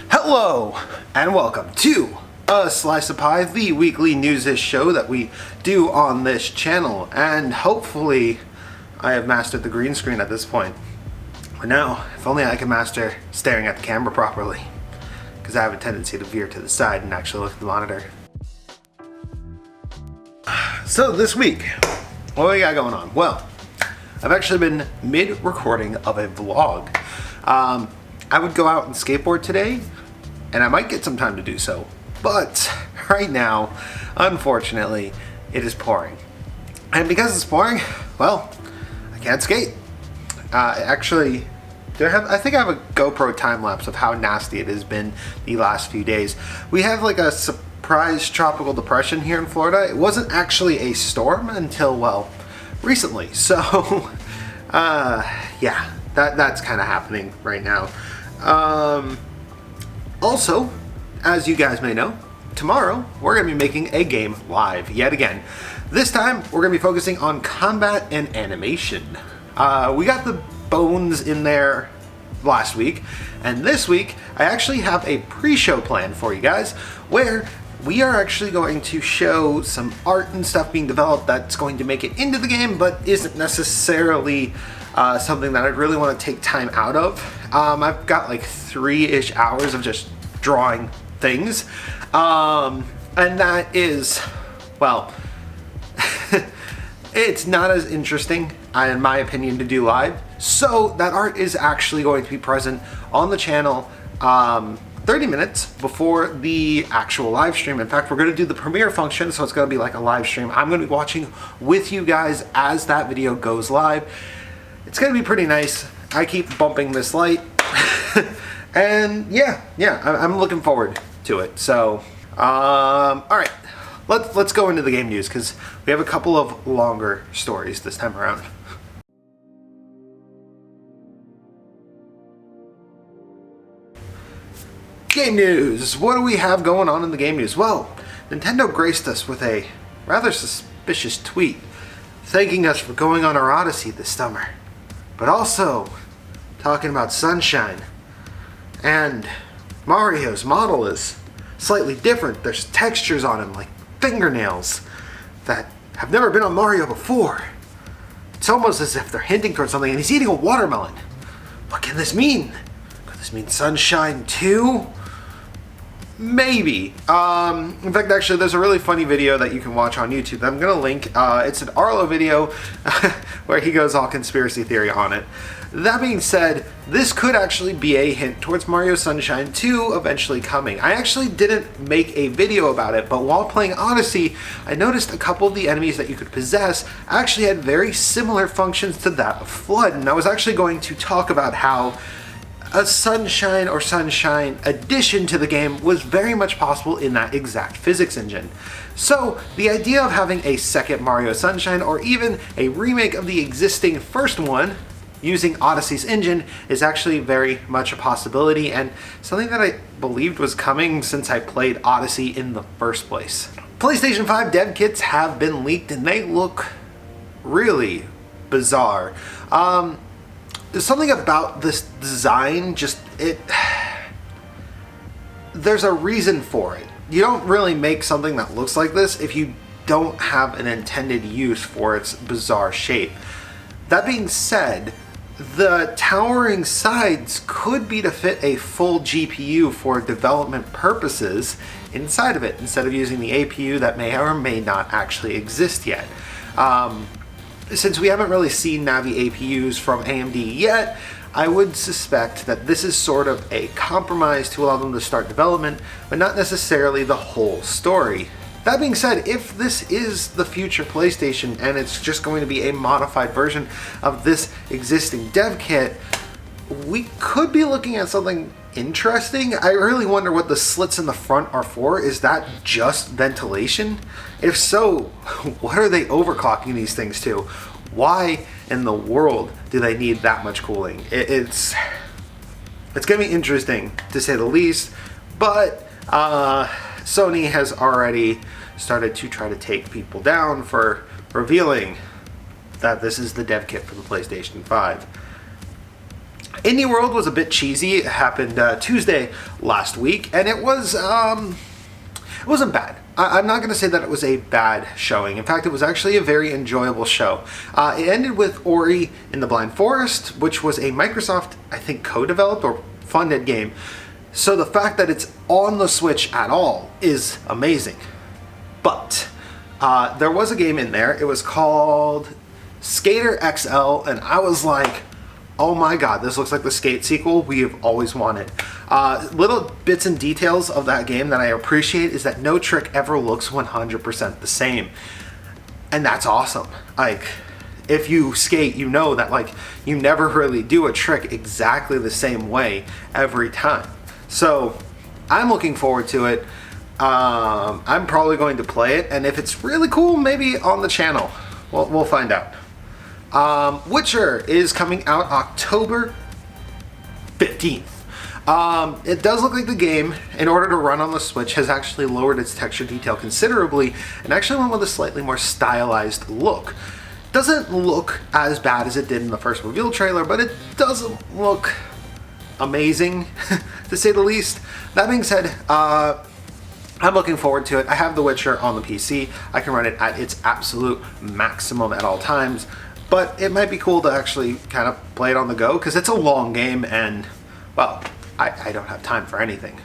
Hello, and welcome to A Slice of Pie, the weekly news-ish show that we do on this channel. And hopefully, I have mastered the green screen at this point. But now, if only I can master staring at the camera properly. Because I have a tendency to veer to the side and actually look at the monitor. So this week, what we got going on? Well, I've actually been mid-recording of a vlog. I would go out and skateboard today, and I might get some time to do so. But right now, unfortunately, it is pouring. And because it's pouring, well, I can't skate. Actually, I think I have a GoPro time lapse of how nasty it has been the last few days. We have like a surprise tropical depression here in Florida. It wasn't actually a storm until, well, recently. So, yeah, that's kind of happening right now. Also, as you guys may know, tomorrow we're going to be making a game live yet again. This time we're going to be focusing on combat and animation. We got the bones in there last week, and this week I actually have a pre-show plan for you guys where we are actually going to show some art and stuff being developed that's going to make it into the game, but isn't necessarily something that I'd really want to take time out of. I've got like 3-ish hours of just drawing things, and that is, well, it's not as interesting, in my opinion, to do live. So that art is actually going to be present on the channel 30 minutes before the actual live stream. In fact, we're going to do the premiere function, so it's going to be like a live stream. I'm going to be watching with you guys as that video goes live. It's going to be pretty nice. I keep bumping this light. And yeah, I'm looking forward to it. So, all right, let's go into the game news because we have a couple of longer stories this time around. Game news. What do we have going on in the game news? Well, Nintendo graced us with a rather suspicious tweet thanking us for going on our Odyssey this summer, but also talking about Sunshine. And Mario's model is slightly different. There's textures on him like fingernails that have never been on Mario before. It's almost as if they're hinting towards something, and he's eating a watermelon. What can this mean? Could this mean Sunshine 2? Maybe. In fact, actually, there's a really funny video that you can watch on YouTube that I'm going to link. It's an Arlo video where he goes all conspiracy theory on it. That being said, this could actually be a hint towards Mario Sunshine 2 eventually coming. I actually didn't make a video about it, but while playing Odyssey, I noticed a couple of the enemies that you could possess actually had very similar functions to that of Flood, and I was actually going to talk about how a Sunshine or Sunshine addition to the game was very much possible in that exact physics engine. So the idea of having a second Mario Sunshine or even a remake of the existing first one using Odyssey's engine is actually very much a possibility and something that I believed was coming since I played Odyssey in the first place. PlayStation 5 dev kits have been leaked and they look really bizarre. There's something about this design, there's a reason for it. You don't really make something that looks like this if you don't have an intended use for its bizarre shape. That being said, the towering sides could be to fit a full GPU for development purposes inside of it, instead of using the APU that may or may not actually exist yet. Since we haven't really seen Navi APUs from AMD yet, I would suspect that this is sort of a compromise to allow them to start development, but not necessarily the whole story. That being said, if this is the future PlayStation and it's just going to be a modified version of this existing dev kit, we could be looking at something interesting. I really wonder what the slits in the front are for. Is that just ventilation? If so, what are they overclocking these things to? Why in the world do they need that much cooling? It's gonna be interesting to say the least, but Sony has already started to try to take people down for revealing that this is the dev kit for the PlayStation 5. Indie World was a bit cheesy. It happened Tuesday last week, and it wasn't bad. I'm not going to say that it was a bad showing. In fact, it was actually a very enjoyable show. It ended with Ori in the Blind Forest, which was a Microsoft, I think, co-developed or funded game. So the fact that it's on the Switch at all is amazing. But there was a game in there. It was called Skater XL, and I was like, oh my god, this looks like the Skate sequel we have always wanted. Little bits and details of that game that I appreciate is that no trick ever looks 100% the same. And that's awesome. Like, if you skate, you know that like you never really do a trick exactly the same way every time. So I'm looking forward to it. I'm probably going to play it, and if it's really cool, maybe on the channel. We'll find out. Witcher is coming out October 15th. It does look like the game, in order to run on the Switch, has actually lowered its texture detail considerably and actually went with a slightly more stylized look. Doesn't look as bad as it did in the first reveal trailer, but it doesn't look amazing, to say the least. That being said, I'm looking forward to it. I have The Witcher on the PC. I can run it at its absolute maximum at all times. But it might be cool to actually kind of play it on the go, because it's a long game and, well, I don't have time for anything.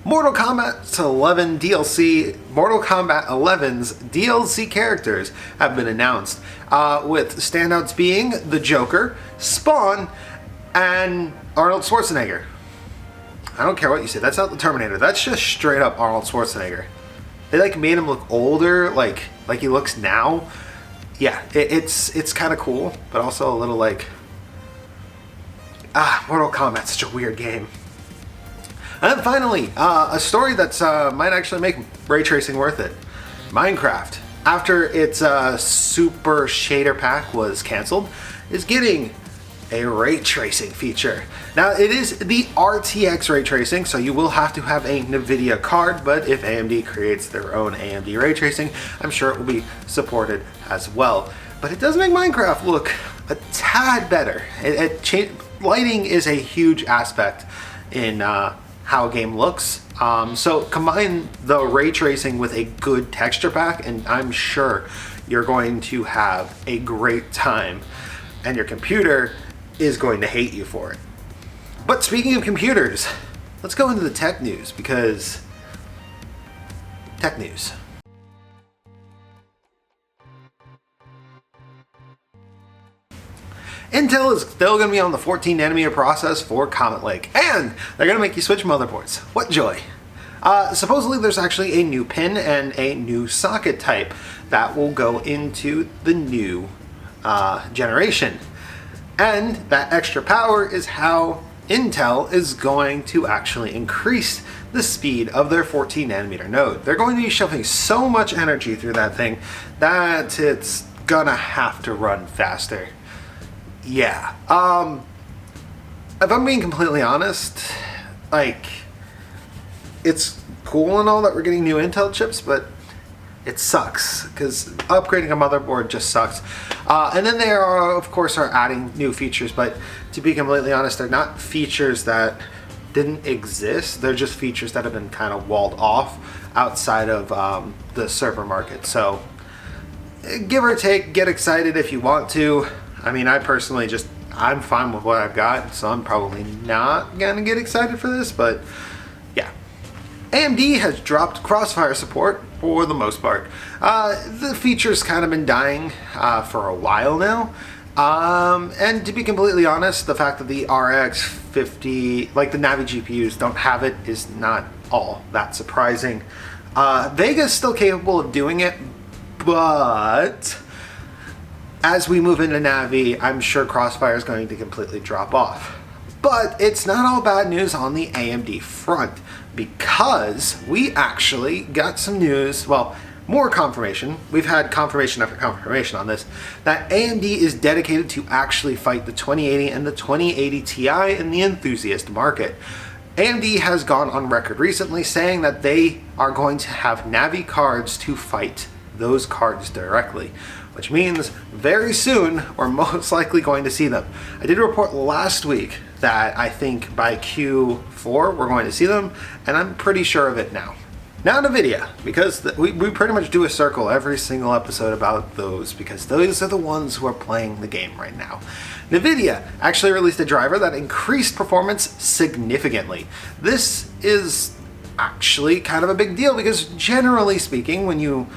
Mortal Kombat 11 DLC, Mortal Kombat 11's DLC characters have been announced, with standouts being the Joker, Spawn, and Arnold Schwarzenegger. I don't care what you say, that's not the Terminator, that's just straight up Arnold Schwarzenegger. They like made him look older, like he looks now. Yeah, it's kind of cool, but also a little like, Mortal Kombat's such a weird game. And then finally, a story that's might actually make ray tracing worth it. Minecraft, after its super shader pack was canceled, is getting a ray tracing feature. Now, it is the RTX ray tracing, so you will have to have a Nvidia card, but if AMD creates their own AMD ray tracing, I'm sure it will be supported as well. But it does make Minecraft look a tad better. Lighting is a huge aspect in how a game looks. So combine the ray tracing with a good texture pack, and I'm sure you're going to have a great time, and your computer is going to hate you for it. But speaking of computers, let's go into the tech news, because tech news. Intel is still going to be on the 14nm process for Comet Lake, and they're going to make you switch motherboards. What joy. Supposedly there's actually a new pin and a new socket type that will go into the new generation. And that extra power is how Intel is going to actually increase the speed of their 14nm node. They're going to be shoving so much energy through that thing that it's gonna have to run faster. Yeah. If I'm being completely honest, like, it's cool and all that we're getting new Intel chips, but it sucks, because upgrading a motherboard just sucks. And then they are, of course, adding new features, but to be completely honest, they're not features that didn't exist. They're just features that have been kind of walled off outside of the server market. So give or take, get excited if you want to. I mean, I personally I'm fine with what I've got, so I'm probably not gonna get excited for this, but yeah. AMD has dropped Crossfire support for the most part. The feature's kind of been dying for a while now. And to be completely honest, the fact that the RX 50, like the Navi GPUs, don't have it is not all that surprising. Vega's still capable of doing it, but as we move into Navi, I'm sure Crossfire is going to completely drop off. But it's not all bad news on the AMD front, because we actually got some news, well, more confirmation. We've had confirmation after confirmation on this, that AMD is dedicated to actually fight the 2080 and the 2080 Ti in the enthusiast market. AMD has gone on record recently saying that they are going to have Navi cards to fight those cards directly. which means very soon we're most likely going to see them. I did report last week that I think by Q4 we're going to see them, and I'm pretty sure of it now. Now Nvidia, because we pretty much do a circle every single episode about those, because those are the ones who are playing the game right now. Nvidia actually released a driver that increased performance significantly. This is actually kind of a big deal because generally speaking, when you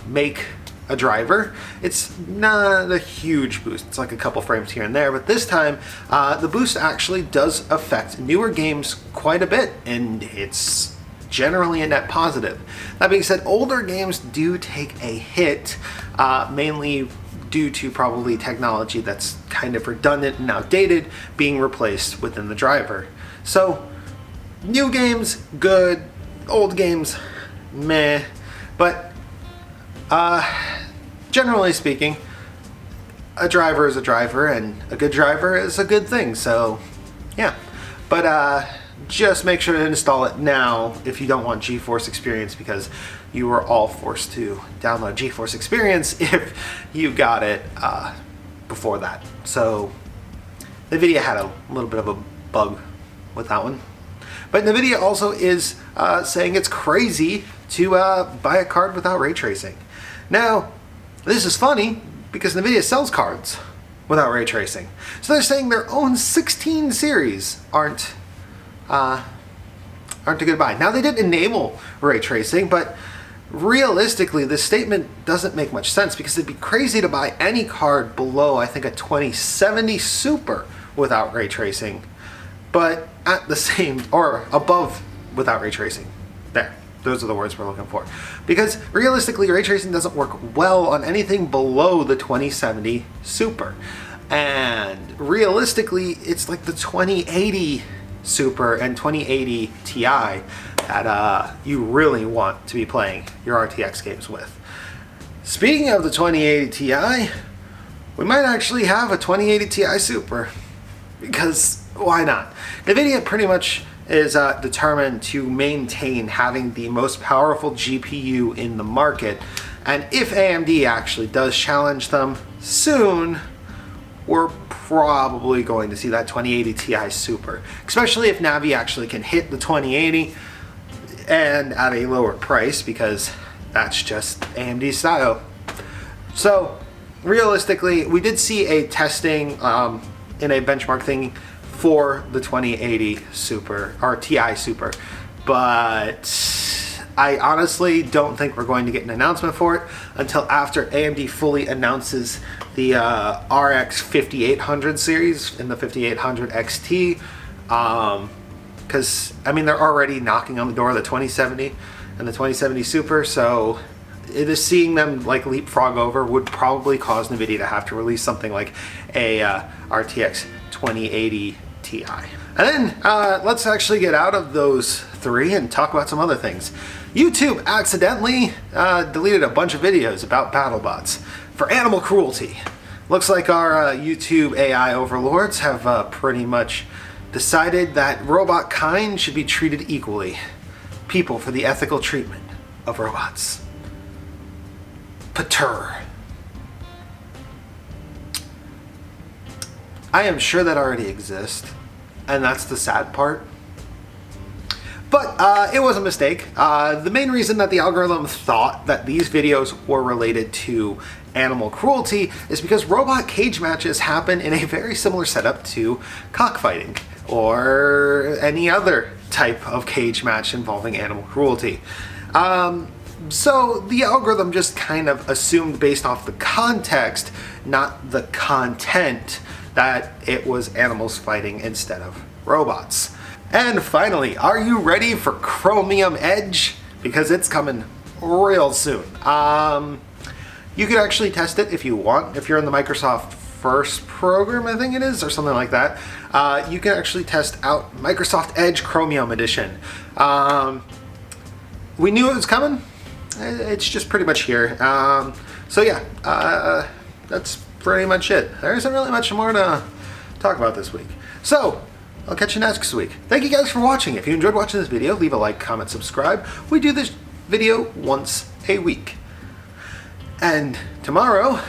make a driver, it's not a huge boost. It's like a couple frames here and there, but this time the boost actually does affect newer games quite a bit, and it's generally a net positive. That being said, older games do take a hit, mainly due to probably technology that's kind of redundant and outdated being replaced within the driver. So new games, good. Old games, meh. But generally speaking, a driver is a driver, and a good driver is a good thing. So yeah, but just make sure to install it now if you don't want GeForce Experience, because you were all forced to download GeForce Experience if you got it before that. So Nvidia had a little bit of a bug with that one. But Nvidia also is saying it's crazy to buy a card without ray tracing. Now, this is funny because Nvidia sells cards without ray tracing. So they're saying their own 16 series aren't a good buy. Now, they did enable ray tracing, but realistically, this statement doesn't make much sense because it'd be crazy to buy any card below, I think, a 2070 Super without ray tracing, but at the same, or above without ray tracing. There, those are the words we're looking for. Because realistically, ray tracing doesn't work well on anything below the 2070 Super. And realistically, it's like the 2080 Super and 2080 Ti that you really want to be playing your RTX games with. Speaking of the 2080 Ti, we might actually have a 2080 Ti Super, because why not? Nvidia pretty much is determined to maintain having the most powerful GPU in the market, and if AMD actually does challenge them soon, we're probably going to see that 2080 Ti Super, especially if Navi actually can hit the 2080 and at a lower price, because that's just AMD style. So realistically, we did see a testing in a benchmark thing for the 2080 Super, or Ti Super, but I honestly don't think we're going to get an announcement for it until after AMD fully announces the RX 5800 series and the 5800 XT, because I mean, they're already knocking on the door of the 2070 and the 2070 Super, so it is seeing them like leapfrog over would probably cause Nvidia to have to release something like a RTX 2080 Ti. And then let's actually get out of those three and talk about some other things. YouTube accidentally deleted a bunch of videos about BattleBots for animal cruelty. Looks like our YouTube AI overlords have pretty much decided that robot kind should be treated equally. People for the ethical treatment of robots. Pater. I am sure that already exists, and that's the sad part. But it was a mistake. The main reason that the algorithm thought that these videos were related to animal cruelty is because robot cage matches happen in a very similar setup to cockfighting or any other type of cage match involving animal cruelty. So the algorithm just kind of assumed based off the context, not the content, that it was animals fighting instead of robots. And finally, are you ready for Chromium Edge? Because it's coming real soon. You could actually test it if you want. If you're in the Microsoft First program, I think it is, or something like that, you can actually test out Microsoft Edge Chromium Edition. We knew it was coming. It's just pretty much here. So yeah, that's pretty much it. There isn't really much more to talk about this week. So, I'll catch you next week. Thank you guys for watching. If you enjoyed watching this video, leave a like, comment, subscribe. We do this video once a week. And tomorrow,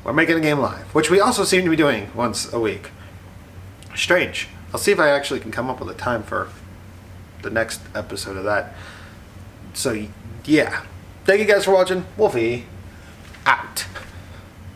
we're making a game live, which we also seem to be doing once a week. Strange. I'll see if I actually can come up with a time for the next episode of that. So, yeah. Thank you guys for watching. Wolfie, out.